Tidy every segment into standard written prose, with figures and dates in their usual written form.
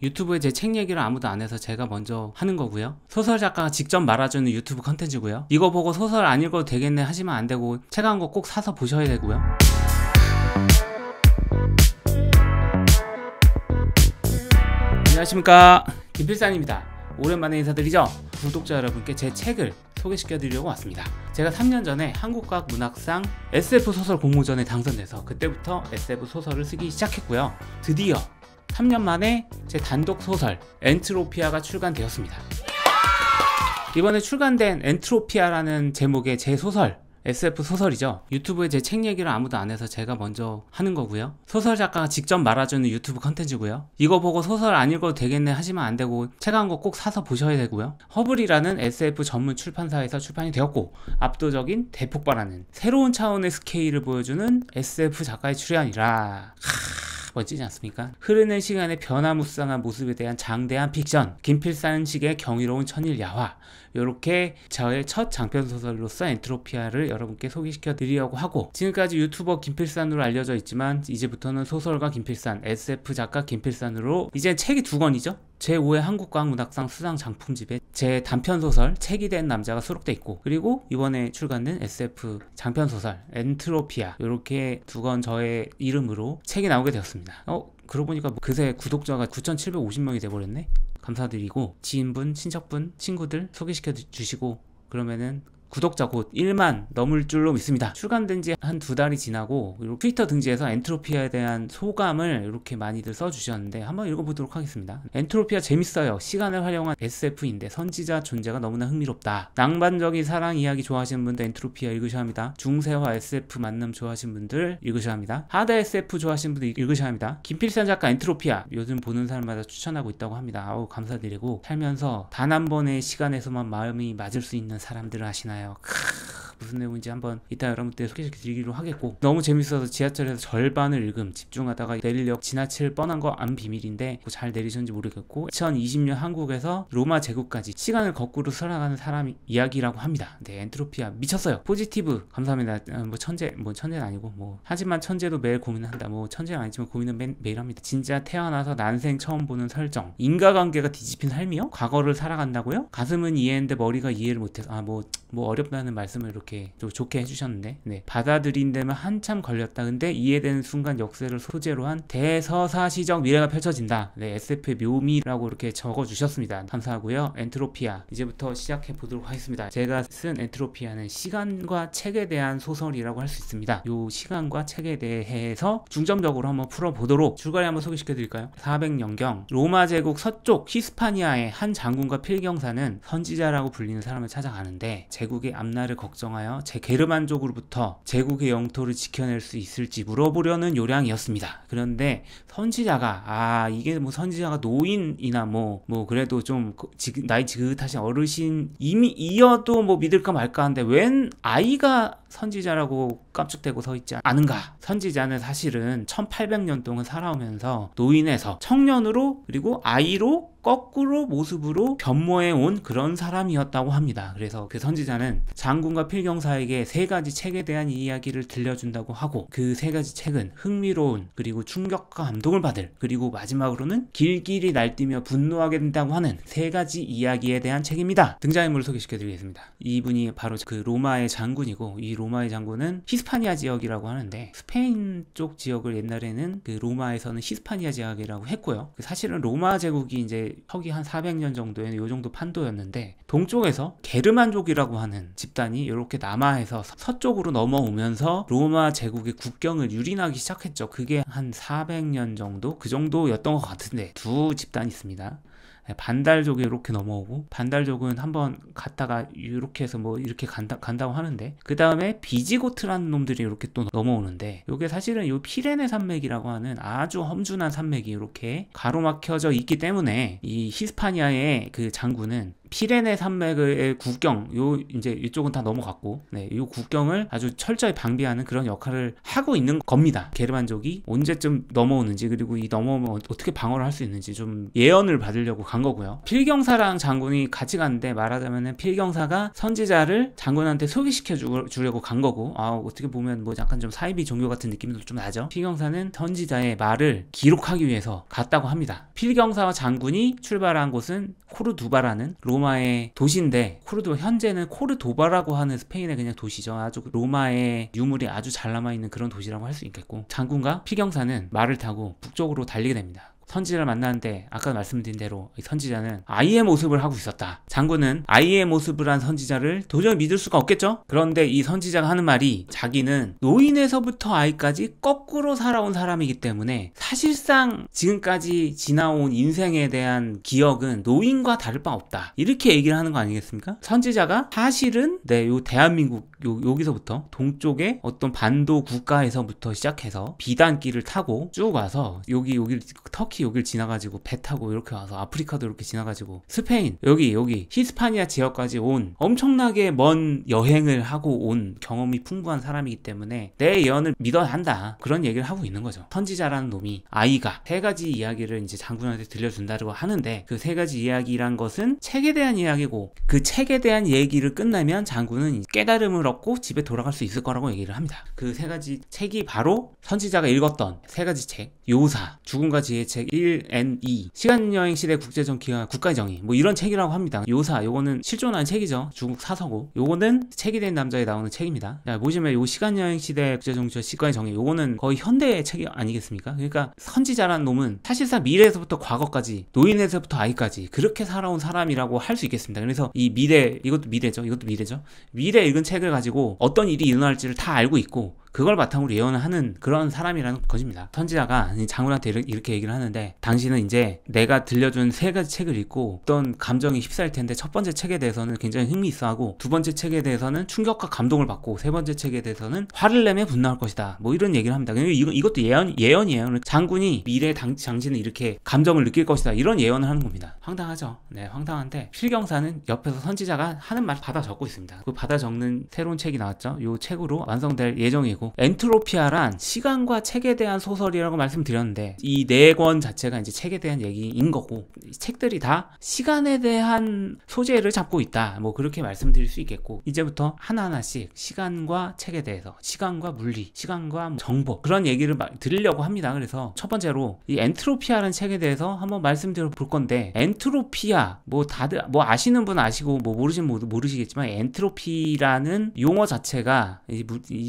유튜브에 제 책 얘기를 아무도 안 해서 제가 먼저 하는 거고요. 소설 작가가 직접 말아주는 유튜브 컨텐츠고요. 이거 보고 소설 안 읽어도 되겠네 하시면 안 되고 책 한 거 꼭 사서 보셔야 되고요. 안녕하십니까, 김필산입니다. 오랜만에 인사드리죠. 구독자 여러분께 제 책을 소개시켜 드리려고 왔습니다. 제가 3년 전에 한국과학문학상 SF 소설 공모전에 당선돼서 그때부터 SF 소설을 쓰기 시작했고요. 드디어 3년 만에 제 단독 소설 엔트로피아가 출간되었습니다. 이번에 출간된 엔트로피아라는 제목의 제 소설, SF 소설이죠. 유튜브에 제 책 얘기를 아무도 안 해서 제가 먼저 하는 거고요. 소설 작가가 직접 말아주는 유튜브 컨텐츠고요. 이거 보고 소설 안 읽어도 되겠네 하시면 안 되고 책 한 거 꼭 사서 보셔야 되고요. 허블이라는 SF 전문 출판사에서 출판이 되었고, 압도적인 대폭발하는 새로운 차원의 스케일을 보여주는 SF 작가의 출연이라 멋지지 않습니까? 흐르는 시간의 변화무쌍한 모습에 대한 장대한 픽션, 김필산식의 경이로운 천일야화, 이렇게 저의 첫 장편소설로서 엔트로피아를 여러분께 소개시켜 드리려고 하고, 지금까지 유튜버 김필산으로 알려져 있지만 이제부터는 소설가 김필산, SF 작가 김필산으로 이제 책이 2권이죠. 제5회 한국과학문학상 수상 장품집에 제 단편소설 책이 된 남자가 수록돼 있고, 그리고 이번에 출간된 SF 장편소설 엔트로피아, 이렇게 2권 저의 이름으로 책이 나오게 되었습니다. 그러고 보니까 그새 구독자가 9,750명이 돼버렸네. 감사드리고, 지인분, 친척분, 친구들 소개시켜 주시고, 그러면은 구독자 곧 1만 넘을 줄로 믿습니다. 출간된 지 한 2달이 지나고 트위터 등지에서 엔트로피아에 대한 소감을 이렇게 많이들 써주셨는데 한번 읽어보도록 하겠습니다. 엔트로피아 재밌어요. 시간을 활용한 SF인데 선지자 존재가 너무나 흥미롭다. 낭만적인 사랑 이야기 좋아하시는 분들 엔트로피아 읽으셔야 합니다. 중세화 SF 만남 좋아하시는 분들 읽으셔야 합니다. 하드 SF 좋아하시는 분들 읽으셔야 합니다. 김필산 작가 엔트로피아 요즘 보는 사람마다 추천하고 있다고 합니다. 감사드리고, 살면서 단 한 번의 시간에서만 마음이 맞을 수 있는 사람들을 아시나요? 무슨 내용인지 한번 이따 여러분들 소개시켜 드리기로 하겠고, 너무 재밌어서 지하철에서 절반을 읽음, 집중하다가 내리력 지나칠 뻔한 거 안 비밀인데 잘 내리셨는지 모르겠고, 2020년 한국에서 로마 제국까지 시간을 거꾸로 살아가는 사람 이야기라고 합니다. 네, 엔트로피아 미쳤어요. 포지티브 감사합니다. 천재는 아니고 하지만 천재도 매일 고민한다. 천재는 아니지만 고민은 매일 합니다. 진짜 태어나서 난생 처음 보는 설정, 인과관계가 뒤집힌 삶이요? 과거를 살아간다고요? 가슴은 이해했는데 머리가 이해를 못해서 어렵다는 말씀을 이렇게 좀 좋게 해주셨는데, 네, 받아들인 데면 한참 걸렸다. 근데 이해되는 순간 역사를 소재로 한 대서사시적 미래가 펼쳐진다. 네, SF의 묘미라고 이렇게 적어주셨습니다. 감사하고요. 엔트로피아 이제부터 시작해 보도록 하겠습니다. 제가 쓴 엔트로피아는 시간과 책에 대한 소설이라고 할 수 있습니다. 요 시간과 책에 대해서 중점적으로 한번 풀어보도록 줄거리 한번 소개시켜 드릴까요? 400년경 로마 제국 서쪽 히스파니아의 한 장군과 필경사는 선지자라고 불리는 사람을 찾아가는데, 제국의 앞날을 걱정하여 게르만족으로부터 제국의 영토를 지켜낼 수 있을지 물어보려는 요량이었습니다. 그런데 선지자가 이게 선지자가 노인이나 그래도 좀 나이 지긋하신 어르신이어도 믿을까 말까 하는데, 웬 아이가 선지자라고 깜짝대고 서 있지 않은가? 선지자는 사실은 1800년 동안 살아오면서 노인에서 청년으로, 그리고 아이로 거꾸로 모습으로 변모해 온 그런 사람이었다고 합니다. 그래서 그 선지자는 장군과 필경사에게 3가지 책에 대한 이야기를 들려준다고 하고, 그 3가지 책은 흥미로운, 그리고 충격과 감동을 받을, 그리고 마지막으로는 길길이 날뛰며 분노하게 된다고 하는 3가지 이야기에 대한 책입니다. 등장인물을 소개시켜드리겠습니다. 이분이 바로 그 로마의 장군이고, 이 로마의 장군은 히스파니아 지역이라고 하는데, 스페인 쪽 지역을 옛날에는 그 로마에서는 히스파니아 지역이라고 했고요. 사실은 로마 제국이 이제 서기 한 400년 정도에는 요 정도 판도였는데, 동쪽에서 게르만족이라고 하는 집단이 이렇게 남하에서 서쪽으로 넘어오면서 로마 제국의 국경을 유린하기 시작했죠. 그게 한 400년 정도? 그 정도였던 것 같은데, 2 집단이 있습니다. 반달족이 이렇게 넘어오고, 반달족은 한번 갔다가 이렇게 해서 이렇게 간다고 하는데, 그 다음에 비지고트라는 놈들이 이렇게 또 넘어오는데, 이게 사실은 이 피레네 산맥이라고 하는 아주 험준한 산맥이 이렇게 가로막혀져 있기 때문에 이 히스파니아의 그 장군은 피레네 산맥의 국경, 이제 이쪽은 다 넘어갔고, 네, 이 국경을 아주 철저히 방비하는 그런 역할을 하고 있는 겁니다. 게르만족이 언제쯤 넘어오는지, 그리고 이 넘어오면 어떻게 방어를 할 수 있는지 좀 예언을 받으려고 간 거고요. 필경사랑 장군이 같이 갔는데, 말하자면은 필경사가 선지자를 장군한테 소개시켜 주려고 간 거고, 어떻게 보면 뭐 약간 좀 사이비 종교 같은 느낌도 좀 나죠. 필경사는 선지자의 말을 기록하기 위해서 갔다고 합니다. 필경사와 장군이 출발한 곳은 코르두바라는 로마의 도시인데, 현재는 코르도바라고 하는 스페인의 그냥 도시죠. 아주 로마의 유물이 아주 잘 남아있는 그런 도시라고 할 수 있겠고, 장군과 필경사는 말을 타고 북쪽으로 달리게 됩니다. 선지자를 만나는데 아까 말씀드린 대로 이 선지자는 아이의 모습을 하고 있었다. 장군은 아이의 모습을 한 선지자를 도저히 믿을 수가 없겠죠? 그런데 이 선지자가 하는 말이, 자기는 노인에서부터 아이까지 거꾸로 살아온 사람이기 때문에 사실상 지금까지 지나온 인생에 대한 기억은 노인과 다를 바 없다. 이렇게 얘기를 하는 거 아니겠습니까? 선지자가 사실은 요 대한민국 여기서부터 동쪽의 어떤 반도 국가에서부터 시작해서 비단길을 타고 쭉 와서 여기 터키 여길 지나가지고 배 타고 이렇게 와서 아프리카도 이렇게 지나가지고 스페인 여기 히스파니아 지역까지 온 엄청나게 먼 여행을 하고 온 경험이 풍부한 사람이기 때문에 내 예언을 믿어야 한다. 그런 얘기를 하고 있는 거죠. 선지자라는 놈이 아이가 세 가지 이야기를 이제 장군한테 들려준다고 하는데, 그 세 가지 이야기란 것은 책에 대한 이야기고, 그 책에 대한 얘기를 끝나면 장군은 깨달음을 얻고 집에 돌아갈 수 있을 거라고 얘기를 합니다. 그 세 가지 책이 바로 선지자가 읽었던 세 가지 책, 요사, 죽음과 지혜의 책 1N2, 시간여행 시대 국제정기와 국가의 정의, 뭐 이런 책이라고 합니다. 요사, 요거는 실존한 책이죠. 중국 사서고, 요거는 책이 된 남자에 나오는 책입니다. 자, 보시면 요 시간여행 시대 국제정기와 국가의 정의, 요거는 거의 현대의 책이 아니겠습니까? 그러니까 선지자라는 놈은 사실상 미래에서부터 과거까지, 노인에서부터 아이까지 그렇게 살아온 사람이라고 할 수 있겠습니다. 그래서 이 미래, 이것도 미래죠. 미래 읽은 책을 가지고 어떤 일이 일어날지를 다 알고 있고, 그걸 바탕으로 예언을 하는 그런 사람이라는 것입니다. 선지자가 장군한테 이렇게 얘기를 하는데, 당신은 이제 내가 들려준 세 가지 책을 읽고 어떤 감정이 휩싸일 텐데, 첫 번째 책에 대해서는 굉장히 흥미있어하고, 두 번째 책에 대해서는 충격과 감동을 받고, 세 번째 책에 대해서는 화를 내며 분노할 것이다. 뭐 이런 얘기를 합니다. 이것도 예언이에요. 장군이 미래에 당신은 이렇게 감정을 느낄 것이다. 이런 예언을 하는 겁니다. 황당하죠. 네, 황당한데 필경사는 옆에서 선지자가 하는 말 받아 적고 있습니다. 그 받아 적는 새로운 책이 나왔죠. 이 책으로 완성될 예정이고, 엔트로피아란 시간과 책에 대한 소설이라고 말씀드렸는데, 이 네 권 자체가 이제 책에 대한 얘기인 거고, 이 책들이 다 시간에 대한 소재를 잡고 있다. 뭐 그렇게 말씀드릴 수 있겠고, 이제부터 하나하나씩 시간과 책에 대해서, 시간과 물리, 시간과 정보, 그런 얘기를 드리려고 합니다. 그래서 첫 번째로 이 엔트로피아라는 책에 대해서 한번 말씀드려 볼 건데, 엔트로피아, 뭐 다들 뭐 아시는 분 아시고 뭐 모르시는 분도 모르시겠지만, 엔트로피라는 용어 자체가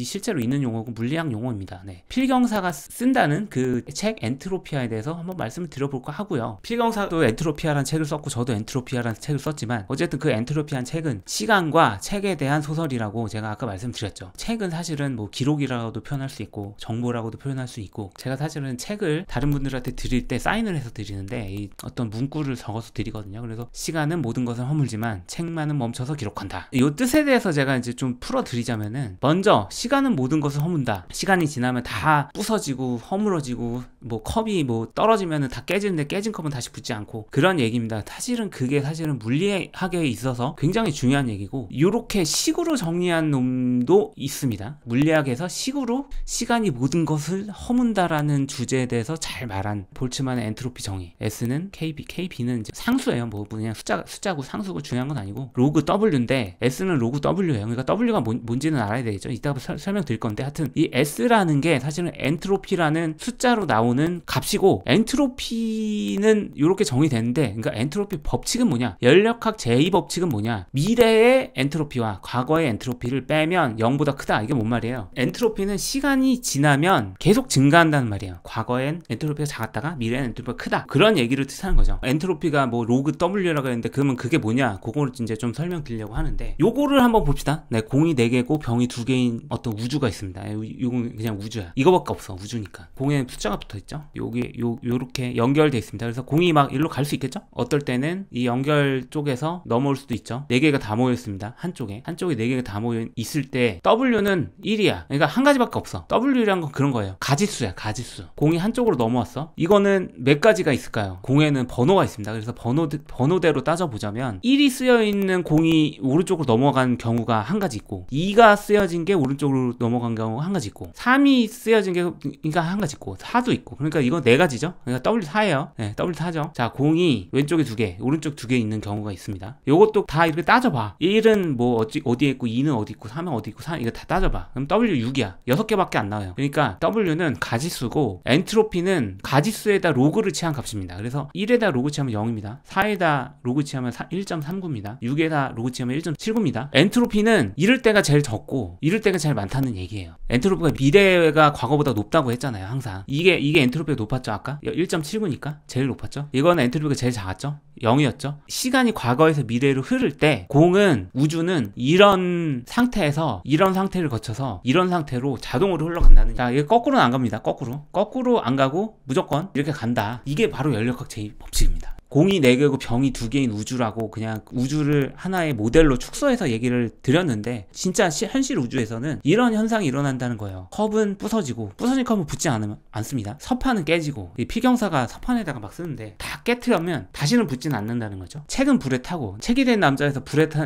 실제로 있는 용어고 물리학 용어입니다. 네. 필경사가 쓴다는 그 책 엔트로피아에 대해서 한번 말씀을 드려볼까 하고요. 필경사도 엔트로피아라는 책을 썼고, 저도 엔트로피아라는 책을 썼지만, 어쨌든 그 엔트로피아는 책은 시간과 책에 대한 소설이라고 제가 아까 말씀드렸죠. 책은 사실은 뭐 기록이라고도 표현할 수 있고, 정보라고도 표현할 수 있고, 제가 사실은 책을 다른 분들한테 드릴 때 사인을 해서 드리는데, 이 어떤 문구를 적어서 드리거든요. 그래서 시간은 모든 것을 허물지만 책만은 멈춰서 기록한다. 이 뜻에 대해서 제가 이제 좀 풀어 드리자면은, 먼저 시간은 모든 것을 허문다. 시간이 지나면 다 부서지고 허물어지고, 뭐 컵이 뭐 떨어지면은 다 깨지는데 깨진 컵은 다시 붙지 않고, 그런 얘기입니다. 그게 사실은 물리학에 있어서 굉장히 중요한 얘기고, 이렇게 식으로 정리한 놈도 있습니다. 물리학에서 식으로 시간이 모든 것을 허문다라는 주제에 대해서 잘 말한 볼츠만의 엔트로피 정의. S는 KB는 이제 상수예요. 뭐 그냥 숫자고 상수고 중요한 건 아니고, 로그 W인데 S는 로그 W예요. 그러니까 W가 뭔지는 알아야 되겠죠. 이따가 설명드릴 건데, 하여튼 이 S라는 게 사실은 엔트로피라는 숫자로 나오는 값이고, 엔트로피는 이렇게 정의되는데, 그러니까 엔트로피 법칙은 뭐냐, 연력학 제2법칙은 뭐냐, 미래의 엔트로피와 과거의 엔트로피를 빼면 0보다 크다. 이게 뭔 말이에요? 엔트로피는 시간이 지나면 계속 증가한다는 말이에요. 과거엔 엔트로피가 작았다가 미래엔 엔트로피가 크다. 그런 얘기를 뜻하는 거죠. 엔트로피가 뭐 로그 W라고 했는데, 그러면 그게 뭐냐, 그거를 이제 좀 설명드리려고 하는데, 요거를 한번 봅시다. 네, 공이 4개고 병이 2개인 어떤 우주가 있습니다. 이건 그냥 우주야. 이거밖에 없어. 우주니까. 공에 숫자가 붙어있죠. 있죠. 여기 요렇게 연결돼 있습니다. 그래서 공이 막 일로 갈 수 있겠죠. 어떨 때는 이 연결 쪽에서 넘어올 수도 있죠. 4개가 다 모여 있습니다. 한쪽에 4개가 다 모여 있을 때 W는 1이야. 그러니까 한 가지밖에 없어. W란 건 그런 거예요. 가지수야, 가지수. 공이 한쪽으로 넘어왔어. 이거는 몇 가지가 있을까요? 공에는 번호가 있습니다. 그래서 번호대로 따져보자면 1이 쓰여있는 공이 오른쪽으로 넘어간 경우가 한 가지 있고, 2가 쓰여진 게 오른쪽으로 넘어간 경우가 한 가지 있고, 3이 쓰여진 게 그러니까 한 가지 있고, 4도 있고. 그러니까 이거 4가지죠. 그러니까 W4예요. 네, W4죠. 자, 공이 왼쪽에 2개, 오른쪽 2개 있는 경우가 있습니다. 요것도 다 이렇게 따져봐. 1은 뭐 어디에 있고, 2는 어디 있고, 3은 어디 있고, 4 이거 다 따져봐. 그럼 W6이야. 6개밖에 안 나와요. 그러니까 W는 가지수고, 엔트로피는 가지수에다 로그를 취한 값입니다. 그래서 1에다 로그 취하면 0입니다. 4에다 로그 취하면 1.39입니다. 6에다 로그 취하면 1.79입니다. 엔트로피는 이럴 때가 제일 적고 이럴 때가 제일 많다는 얘기예요. 엔트로피가 미래가 과거보다 높다고 했잖아요. 항상 이게 엔트로피가 높았죠. 아까 1.79니까 제일 높았죠. 이거는 엔트로피가 제일 작았죠. 0이었죠. 시간이 과거에서 미래로 흐를 때 공은, 우주는 이런 상태를 거쳐서 이런 상태로 자동으로 흘러간다는. 자, 이게 거꾸로는 안 갑니다. 거꾸로 안 가고 무조건 이렇게 간다. 이게 바로 연력학 제2법칙입니다. 공이 4개고 병이 2개인 우주라고 그냥 우주를 하나의 모델로 축소해서 얘기를 드렸는데, 진짜 현실 우주에서는 이런 현상이 일어난다는 거예요. 컵은 부서진 컵은 붙지 않습니다. 서판은 깨지고, 이 피경사가 서판에다가 막 쓰는데 다 깨트려면 다시는 붙지는 않는다는 거죠. 책은 불에 타고, 책이 된 남자에서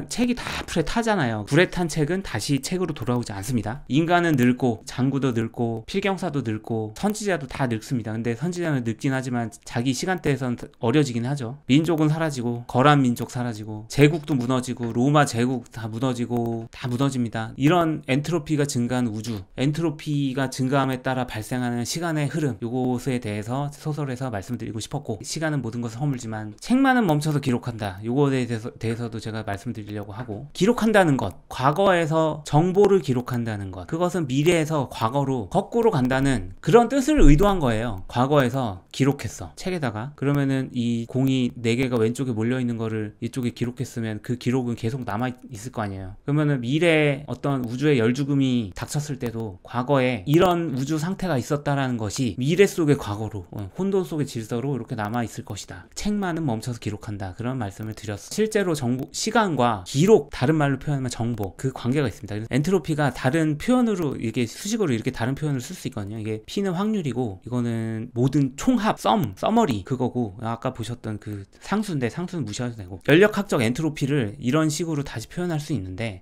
책이 다 불에 타잖아요. 불에 탄 책은 다시 책으로 돌아오지 않습니다. 인간은 늙고, 장구도 늙고, 필경사도 늙고, 선지자도 다 늙습니다. 근데 선지자는 늙긴 하지만 자기 시간대에선 어려지긴 하죠. 민족은 사라지고, 거란 민족 사라지고, 제국도 무너지고, 로마 제국 다 무너집니다. 이런 엔트로피가 증가한 우주, 엔트로피가 증가함에 따라 발생하는 시간의 흐름, 요것에 대해서 소설에서 말씀드리고 싶었고, 시간은 모든 것을 허물지만 책만은 멈춰서 기록한다. 요거에 대해서도 제가 말씀드리려고 하고, 기록한다는 것, 과거에서 정보를 기록한다는 것, 그것은 미래에서 과거로 거꾸로 간다는 그런 뜻을 의도한 거예요. 과거에서 기록했어, 책에다가. 그러면은 이 공이 4개가 왼쪽에 몰려있는 거를 이쪽에 기록했으면 그 기록은 계속 남아있을 거 아니에요. 그러면은 미래에 어떤 우주의 열죽음이 닥쳤을 때도 과거에 이런 우주 상태가 있었다라는 것이 미래 속의 과거로, 혼돈 속의 질서로 이렇게 남아있을 것이다. 책만은 멈춰서 기록한다. 그런 말씀을 드렸어. 실제로 시간과 기록, 다른 말로 표현하면 정보, 그 관계가 있습니다. 엔트로피가 다른 표현으로, 이게 수식어로 이렇게 다른 표현을 쓸 수 있거든요. 이게 P는 확률이고, 이거는 모든 총합, 서머리 그거고, 아까 보셨던 그 상수인데 상수는 무시하셔도 되고, 연력학적 엔트로피를 이런 식으로 다시 표현할 수 있는데,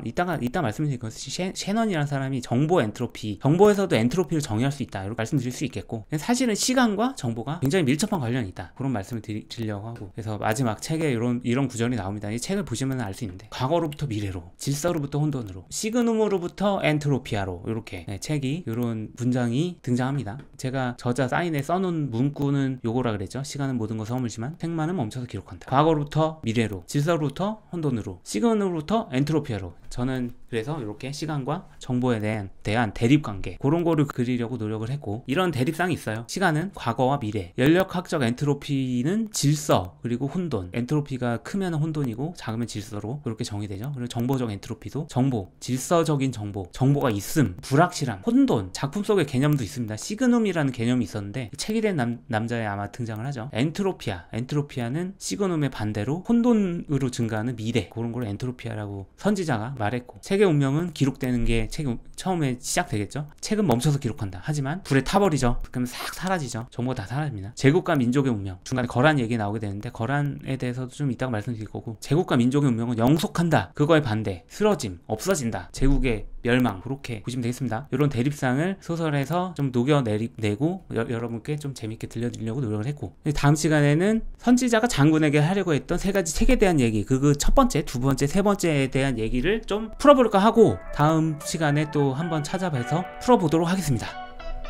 이따 말씀드릴 것은 셰넌이라는 사람이 정보 엔트로피, 정보에서도 엔트로피를 정의할 수 있다, 이렇게 말씀드릴 수 있겠고, 사실은 시간과 정보가 굉장히 밀접한 관련이 있다, 그런 말씀을 드리려고 하고, 그래서 마지막 책에 이런 구절이 나옵니다. 이 책을 보시면 알 수 있는데, 과거로부터 미래로, 질서로부터 혼돈으로, 시그눔으로부터 엔트로피아로, 이렇게 책이 이런 문장이 등장합니다. 제가 저자 사인에 써놓은 문구는 요거라 그랬죠. 시간은 모든 것을 허물지만 책만은 멈춰서 기록한다. 과거로부터 미래로, 질서로부터 혼돈으로, 시간으로부터 엔트로피아로. 저는 그래서 이렇게 시간과 정보에 대한 대립관계, 그런 거를 그리려고 노력을 했고, 이런 대립상이 있어요. 시간은 과거와 미래, 연력학적 엔트로피는 질서, 그리고 혼돈. 엔트로피가 크면 혼돈이고 작으면 질서로 그렇게 정의되죠. 그리고 정보적 엔트로피도 정보, 질서적인 정보가 있음, 불확실함, 혼돈, 작품 속의 개념도 있습니다. 시그눔이라는 개념이 있었는데 책이 된 남자에 아마 등장을 하죠. 엔트로피아는 시그눔의 반대로 혼돈으로 증가하는 미래, 그런 걸 엔트로피아라고 선지자가 말했고, 책의 운명은 기록되는 게 책이 처음에 시작되겠죠. 책은 멈춰서 기록한다. 하지만 불에 타버리죠. 그러면 싹 사라지죠. 정보가 다 사라집니다. 제국과 민족의 운명, 중간에 거란 얘기 나오게 되는데, 거란에 대해서도 좀 이따가 말씀드릴 거고, 제국과 민족의 운명은 영속한다, 그거에 반대, 쓰러짐, 없어진다, 제국의 멸망, 그렇게 보시면 되겠습니다. 이런 대립상을 소설에서 좀 녹여내고 여러분께 좀 재밌게 들려드리려고 노력을 했고, 다음 시간에는 선지자가 장군에게 하려고 했던 3가지 책에 대한 얘기, 그 첫 번째, 두 번째, 세 번째에 대한 얘기를 좀 풀어볼까 하고, 다음 시간에 또 한번 찾아뵈서 풀어보도록 하겠습니다.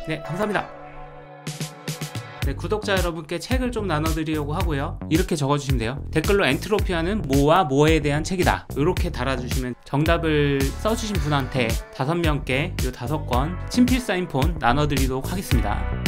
네, 감사합니다. 네, 구독자 여러분께 책을 좀 나눠드리려고 하고요. 이렇게 적어주시면 돼요. 댓글로 엔트로피아는 뭐와 뭐에 대한 책이다, 이렇게 달아주시면 정답을 써주신 분한테 5명께 이 5권 친필 사인폰 나눠드리도록 하겠습니다.